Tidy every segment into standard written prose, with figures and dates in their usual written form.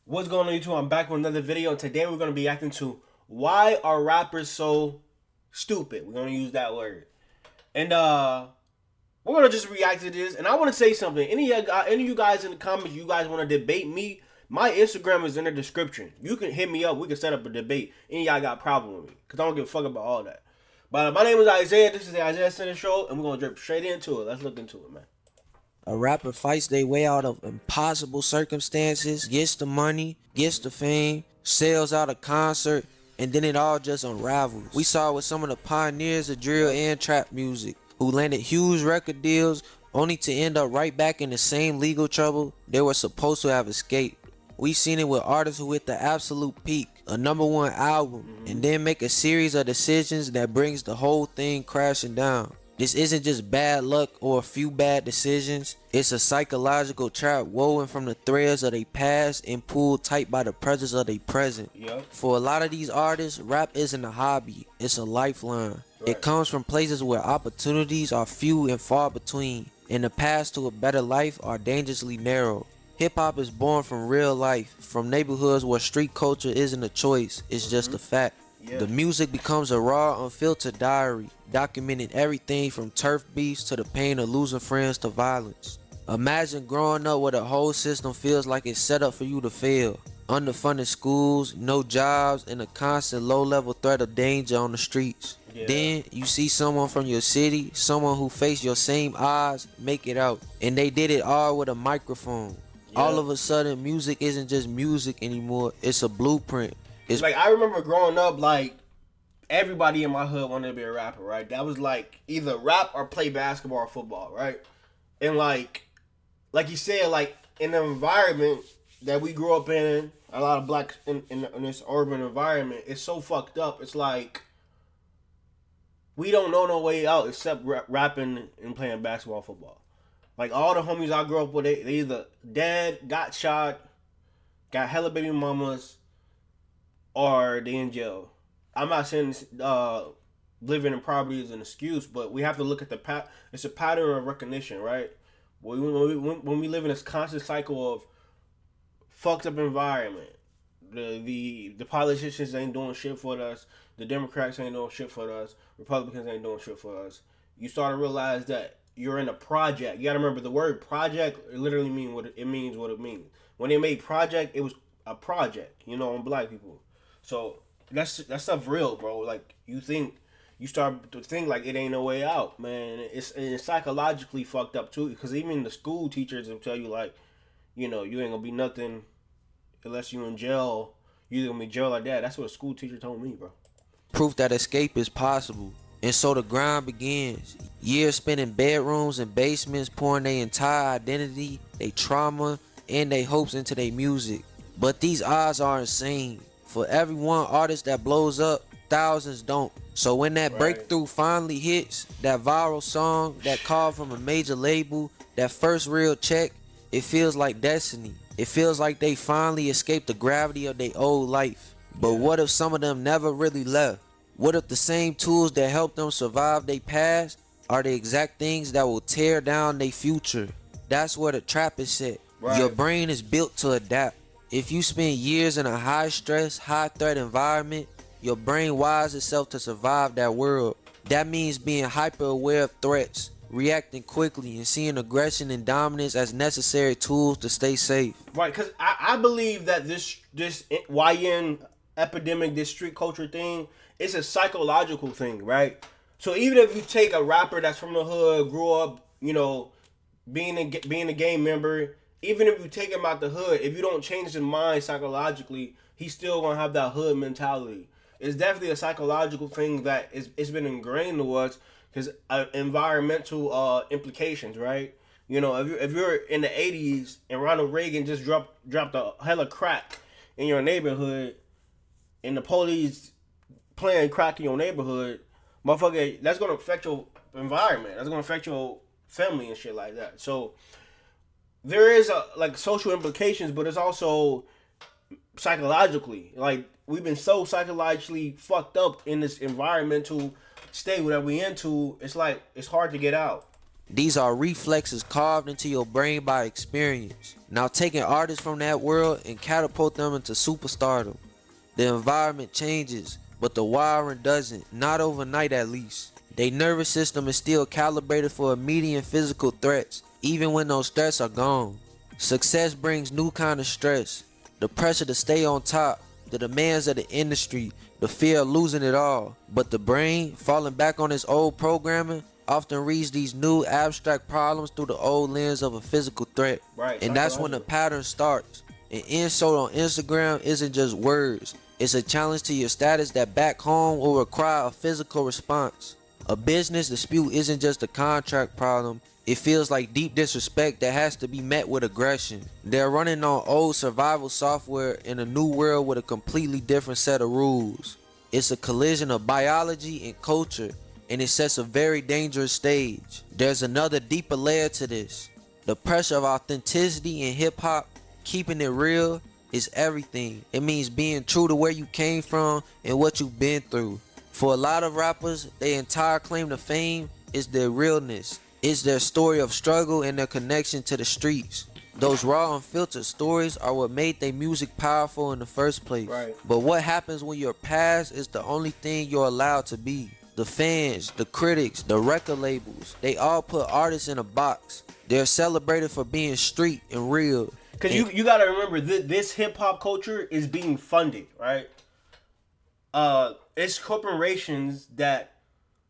What's going on YouTube? I'm back with another video. Today we're going to be acting to why are rappers so stupid? We're going to use that word. And we're going to just react to this. And I want to say something. Any of you guys in the comments, you guys want to debate me, my Instagram is in the description. You can hit me up. We can set up a debate. Any of y'all got a problem with me. Because I don't give a fuck about all that. But my name is Isaiah. This is the Isaiah Center Show. And we're going to drip straight into it. Let's look into it, man. A rapper fights their way out of impossible circumstances, gets the money, gets the fame, sells out a concert, and then it all just unravels. We saw it with some of the pioneers of drill and trap music, who landed huge record deals only to end up right back in the same legal trouble they were supposed to have escaped. We've seen it with artists who hit the absolute peak, a #1 album, and then make a series of decisions that brings the whole thing crashing down. This isn't just bad luck or a few bad decisions. It's a psychological trap woven from the threads of their past and pulled tight by the pressures of their present. For a lot of these artists, rap isn't a hobby, it's a lifeline. It comes from places where opportunities are few and far between, and the paths to a better life are dangerously narrow. Hip-hop is born from real life, from neighborhoods where street culture isn't a choice, it's just a fact. The music becomes a raw, unfiltered diary, documenting everything from turf beefs to the pain of losing friends to violence. Imagine growing up where the whole system feels like it's set up for you to fail. Underfunded schools, no jobs, and a constant low-level threat of danger on the streets. Then you see someone from your city, someone who faced your same odds, make it out. And they did it all with a microphone. All of a sudden, music isn't just music anymore, it's a blueprint. It's like, I remember growing up, like, everybody in my hood wanted to be a rapper, right? That was like either rap or play basketball or football, right? And like you said, like, in the environment that we grew up in, a lot of blacks in this urban environment, it's so fucked up. It's like we don't know no way out except rapping and playing basketball, football. Like, all the homies I grew up with, they either dead, got shot, got hella baby mamas, or they in jail. I'm not saying living in poverty is an excuse, but we have to look at the it's a pattern of recognition, right? When we live in this constant cycle of fucked up environment, the politicians ain't doing shit for us, the Democrats ain't doing shit for us, Republicans ain't doing shit for us. You start to realize that you're in a project. You gotta remember the word project literally means what it means. When they made project, it was a project, on black people. So that stuff real, bro. Like, you start to think like it ain't no way out, man. It's psychologically fucked up too, because even the school teachers will tell you, like, you ain't gonna be nothing unless you in jail. You either gonna be in jail or that. That's what a school teacher told me, bro. Proof that escape is possible. And so the grind begins. Years spent in bedrooms and basements, pouring their entire identity, their trauma, and their hopes into their music. But these odds are insane. For every one artist that blows up, thousands don't. So when that breakthrough finally hits, that viral song, that call from a major label, that first real check, it feels like destiny. It feels like they finally escaped the gravity of their old life. But what if some of them never really left? What if the same tools that helped them survive their past are the exact things that will tear down their future? That's where the trap is set. Your brain is built to adapt. If you spend years in a high-stress, high-threat environment, your brain wires itself to survive that world. That means being hyper-aware of threats, reacting quickly, and seeing aggression and dominance as necessary tools to stay safe. Right, because I believe that this YN epidemic, this street culture thing, it's a psychological thing, right? So even if you take a rapper that's from the hood, grew up, being a gang member, even if you take him out the hood, if you don't change his mind psychologically, he's still gonna have that hood mentality. It's definitely a psychological thing that it's been ingrained to us, because environmental implications, right? If you're in the '80s and Ronald Reagan just dropped a hella crack in your neighborhood, and the police playing crack in your neighborhood, motherfucker, that's gonna affect your environment. That's gonna affect your family and shit like that. So there is social implications, but it's also psychologically. Like, we've been so psychologically fucked up in this environmental state that we into. It's like it's hard to get out. These are reflexes carved into your brain by experience. Now taking artists from that world and catapult them into superstardom. The environment changes, but the wiring doesn't, not overnight at least. Their nervous system is still calibrated for immediate physical threats, even when those threats are gone. Success brings new kind of stress, the pressure to stay on top, the demands of the industry, the fear of losing it all. But the brain, falling back on its old programming, often reads these new abstract problems through the old lens of a physical threat. Right. And that's when the pattern starts. An insult on Instagram isn't just words. It's a challenge to your status that back home will require a physical response. A business dispute isn't just a contract problem. It feels like deep disrespect that has to be met with aggression. They're running on old survival software in a new world with a completely different set of rules. It's a collision of biology and culture, and it sets a very dangerous stage. There's another deeper layer to this. The pressure of authenticity in hip-hop, keeping it real, is everything. It means being true to where you came from and what you've been through. For a lot of rappers, their entire claim to fame is their realness. It's their story of struggle and their connection to the streets. Those raw, unfiltered stories are what made their music powerful in the first place. Right. But what happens when your past is the only thing you're allowed to be? The fans, the critics, the record labels, they all put artists in a box. They're celebrated for being street and real. Because you got to remember, this hip-hop culture is being funded, right? It's corporations that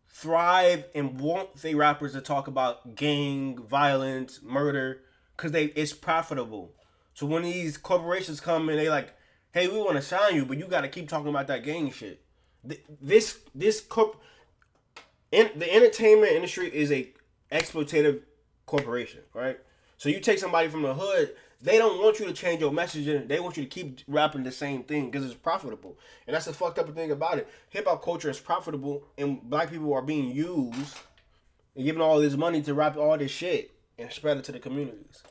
thrive and want their rappers to talk about gang, violence, murder, because it's profitable. So when these corporations come and they like, hey, we want to sign you, but you got to keep talking about that gang shit. The entertainment industry is a exploitative corporation, right? So you take somebody from the hood, they don't want you to change your messaging. They want you to keep rapping the same thing because it's profitable. And that's the fucked up thing about it. Hip-hop culture is profitable, and black people are being used and given all this money to rap all this shit and spread it to the communities.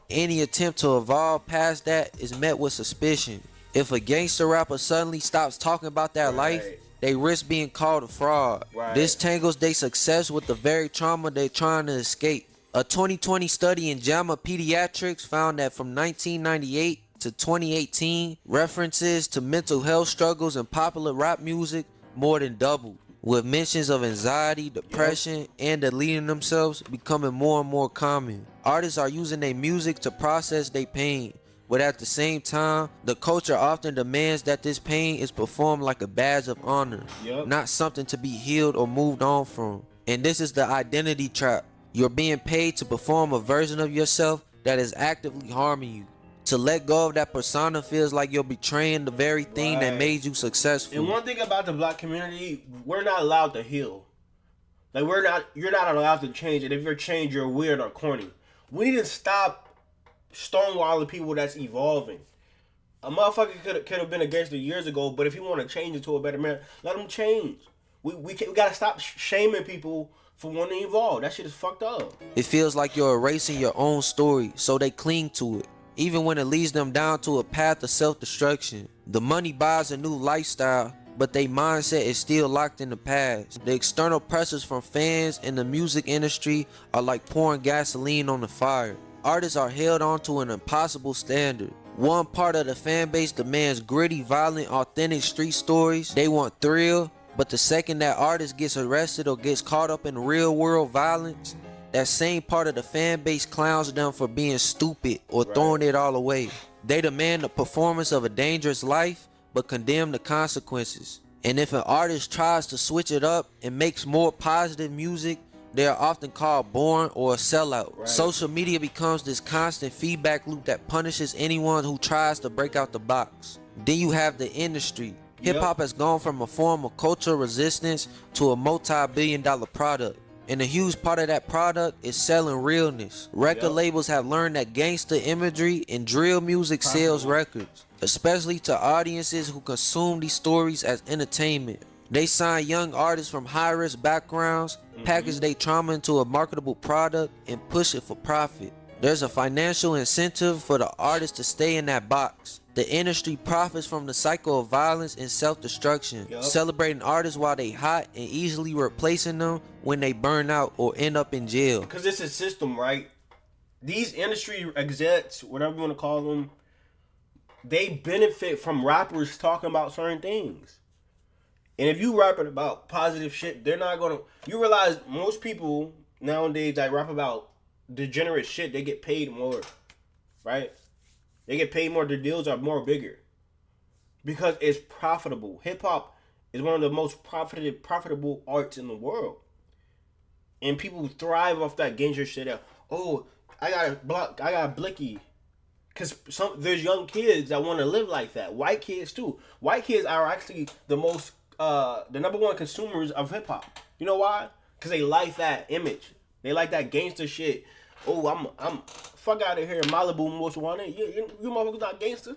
Any attempt to evolve past that is met with suspicion. If a gangster rapper suddenly stops talking about their life, they risk being called a fraud. Right. This tangles their success with the very trauma they're trying to escape. A 2020 study in JAMA Pediatrics found that from 1998 to 2018, references to mental health struggles in popular rap music more than doubled, with mentions of anxiety, depression, and deleting themselves becoming more and more common. Artists are using their music to process their pain, but at the same time, the culture often demands that this pain is performed like a badge of honor, not something to be healed or moved on from. And this is the identity trap. You're being paid to perform a version of yourself that is actively harming you. To let go of that persona feels like you're betraying the very thing that made you successful. And one thing about the black community, we're not allowed to heal. Like you're not allowed to change. And if you're changed, you're weird or corny. We need to stop stonewalling people that's evolving. A motherfucker could have been a gangster years ago, but if you want to change into a better man, let him change. We gotta stop shaming people for wanting to evolve. That shit is fucked up. It feels like you're erasing your own story, so they cling to it, even when it leads them down to a path of self-destruction. The money buys a new lifestyle, but their mindset is still locked in the past. The external pressures from fans and the music industry are like pouring gasoline on the fire. Artists are held onto an impossible standard. One part of the fan base demands gritty, violent, authentic street stories. They want thrill. But the second that artist gets arrested or gets caught up in real world violence, that same part of the fan base clowns them for being stupid or throwing it all away. They demand the performance of a dangerous life, but condemn the consequences. And if an artist tries to switch it up and makes more positive music, they are often called boring or a sellout. Social media becomes this constant feedback loop that punishes anyone who tries to break out the box. Then you have the industry. Hip-hop has gone from a form of cultural resistance to a multi-billion-dollar product. And a huge part of that product is selling realness. Record labels have learned that gangster imagery and drill music sells records, especially to audiences who consume these stories as entertainment. They sign young artists from high-risk backgrounds, package their trauma into a marketable product, and push it for profit. There's a financial incentive for the artist to stay in that box. The industry profits from the cycle of violence and self-destruction, celebrating artists while they hot and easily replacing them when they burn out or end up in jail. Because it's a system, right? These industry execs, whatever you want to call them, they benefit from rappers talking about certain things. And if you rapping about positive shit, they're not going to... You realize most people nowadays that rap about degenerate shit, they get paid more, right? They get paid more. Their deals are more bigger because it's profitable. Hip hop is one of the most profitable arts in the world, and people thrive off that gangster shit. Oh, I got blicky, because there's young kids that want to live like that. White kids too. White kids are actually the number one consumers of hip hop. You know why? Because they like that image. They like that gangster shit. Oh, I'm fuck out of here, Malibu most wanted. You motherfuckers not gangster.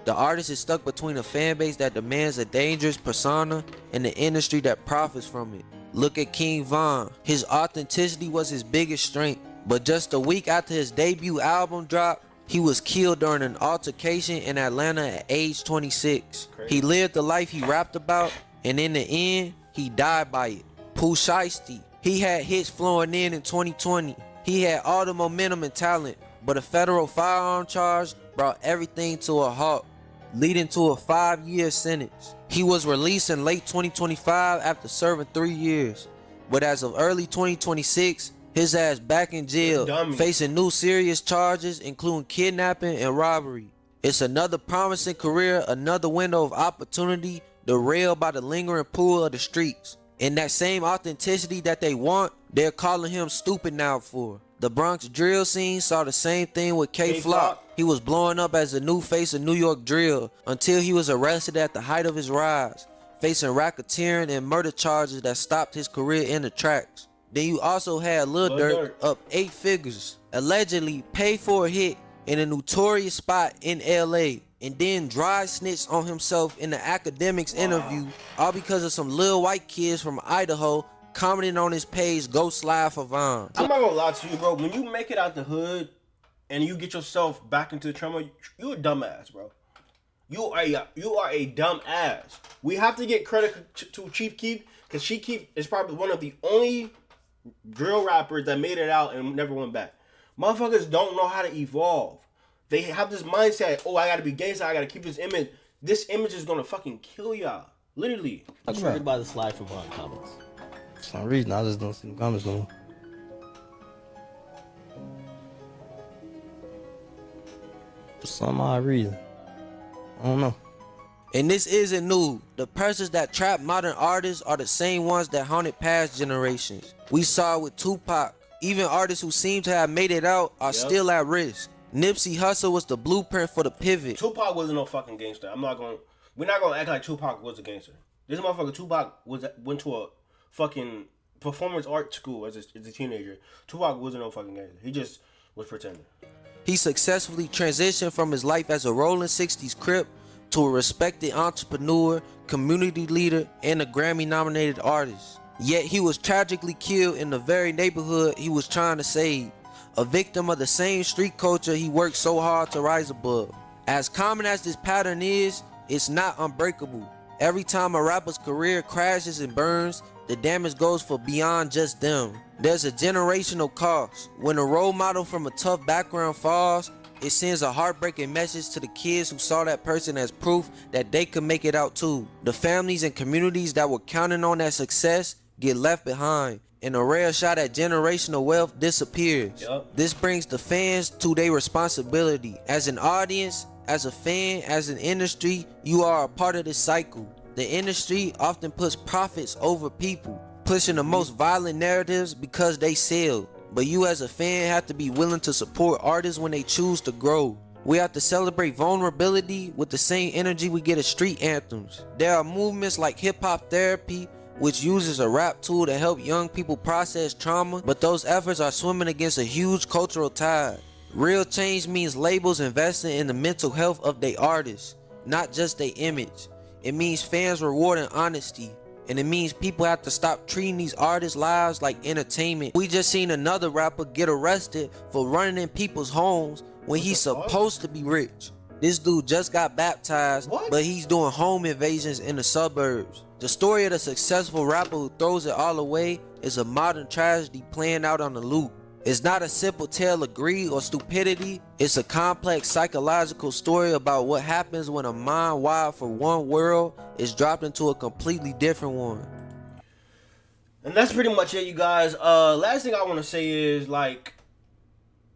The artist is stuck between a fan base that demands a dangerous persona and the industry that profits from it. Look at King Von. His authenticity was his biggest strength, but just a week after his debut album dropped, he was killed during an altercation in Atlanta at age 26. Crazy. He lived the life he rapped about, and in the end, he died by it. Pooh Shiesty. He had hits flowing in 2020. He had all the momentum and talent, but a federal firearm charge brought everything to a halt, leading to a 5-year sentence. He was released in late 2025 after serving 3 years, but as of early 2026, his ass back in jail, facing new serious charges, including kidnapping and robbery. It's another promising career, another window of opportunity derailed by the lingering pull of the streets. And that same authenticity that they want, they're calling him stupid now for. The Bronx drill scene saw the same thing with K-Flock. He was blowing up as the new face of New York drill until he was arrested at the height of his rise, facing racketeering and murder charges that stopped his career in the tracks. Then you also had Lil Durk up 8 figures, allegedly paid for a hit in a notorious spot in LA, and then dry snitched on himself in the academics interview, all because of some little white kids from Idaho commenting on his page, "Go slide for Von." I'm not gonna lie to you, bro. When you make it out the hood and you get yourself back into the trauma, you a dumbass, bro. You are a dumb ass. We have to get credit to Chief Keef, because Chief Keef is probably one of the only drill rappers that made it out and never went back. Motherfuckers don't know how to evolve. They have this mindset, oh, I gotta be gangster, I gotta keep this image. This image is gonna fucking kill y'all. Literally. I'm triggered by the slide for Von comments. For some reason, I just don't see the comments no more. For some odd reason. I don't know. And this isn't new. The pressures that trap modern artists are the same ones that haunted past generations. We saw it with Tupac. Even artists who seem to have made it out are still at risk. Nipsey Hussle was the blueprint for the pivot. Tupac wasn't no fucking gangster. We're not gonna act like Tupac was a gangster. This motherfucker Tupac went to a fucking performance art school as a teenager. Tupac wasn't no fucking gangster. He just was pretending. He successfully transitioned from his life as a rolling 60s Crip to a respected entrepreneur, community leader, and a Grammy-nominated artist. Yet he was tragically killed in the very neighborhood he was trying to save, a victim of the same street culture he worked so hard to rise above. As common as this pattern is, it's not unbreakable. Every time a rapper's career crashes and burns, the damage goes for beyond just them. There's a generational cost. When a role model from a tough background falls, it sends a heartbreaking message to the kids who saw that person as proof that they could make it out too. The families and communities that were counting on that success get left behind, and a rare shot at generational wealth disappears. This brings the fans to their responsibility. As an audience, as a fan, as an industry, you are a part of this cycle. The industry often puts profits over people, pushing the most violent narratives because they sell. But you as a fan have to be willing to support artists when they choose to grow. We have to celebrate vulnerability with the same energy we get at street anthems. There are movements like hip hop therapy, which uses a rap tool to help young people process trauma, but those efforts are swimming against a huge cultural tide. Real change means labels investing in the mental health of their artists, not just their image. It means fans rewarding honesty, and it means people have to stop treating these artists' lives like entertainment. We just seen another rapper get arrested for running in people's homes when he's supposed to be rich. This dude just got baptized, What? but he's doing home invasions in the suburbs. The story of the successful rapper who throws it all away is a modern tragedy playing out on the loop. It's not a simple tale of greed or stupidity. It's a complex psychological story about what happens when a mind wired for one world is dropped into a completely different one. And that's pretty much it, you guys. Last thing I want to say is, like,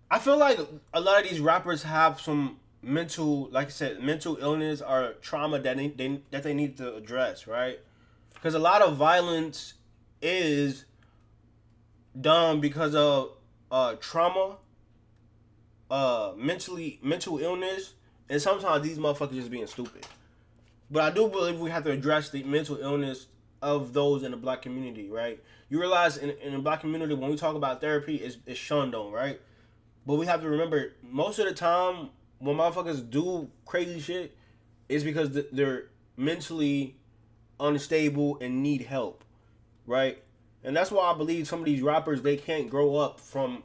I feel like a lot of these rappers have some mental, like I said, mental illness or trauma that they need to address, right? Because a lot of violence is done because of trauma, mental illness, and sometimes these motherfuckers just being stupid. But I do believe we have to address the mental illness of those in the black community, right? You realize in the black community, when we talk about therapy, it's shunned on, right? But we have to remember, most of the time, when motherfuckers do crazy shit, it's because they're mentally unstable and need help, right? And that's why I believe some of these rappers, they can't grow up from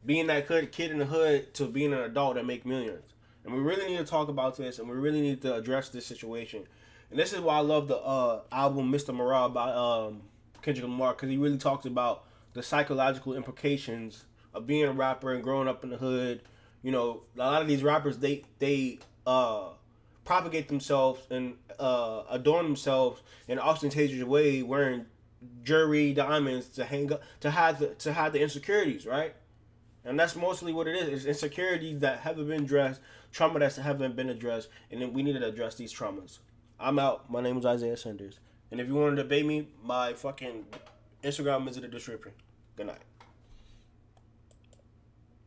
being that kid in the hood to being an adult that make millions. And we really need to talk about this, and we really need to address this situation. And this is why I love the album Mr. Morale by Kendrick Lamar, because he really talks about the psychological implications of being a rapper and growing up in the hood. You know, a lot of these rappers, they propagate themselves and adorn themselves in an ostentatious way, wearing jewelry, diamonds to hide the insecurities, right? And that's mostly what it is. It's insecurities that haven't been addressed, trauma that haven't been addressed, and then we need to address these traumas. I'm out. My name is Isaiah Sanders. And if you want to debate me, my fucking Instagram is in the description. Good night.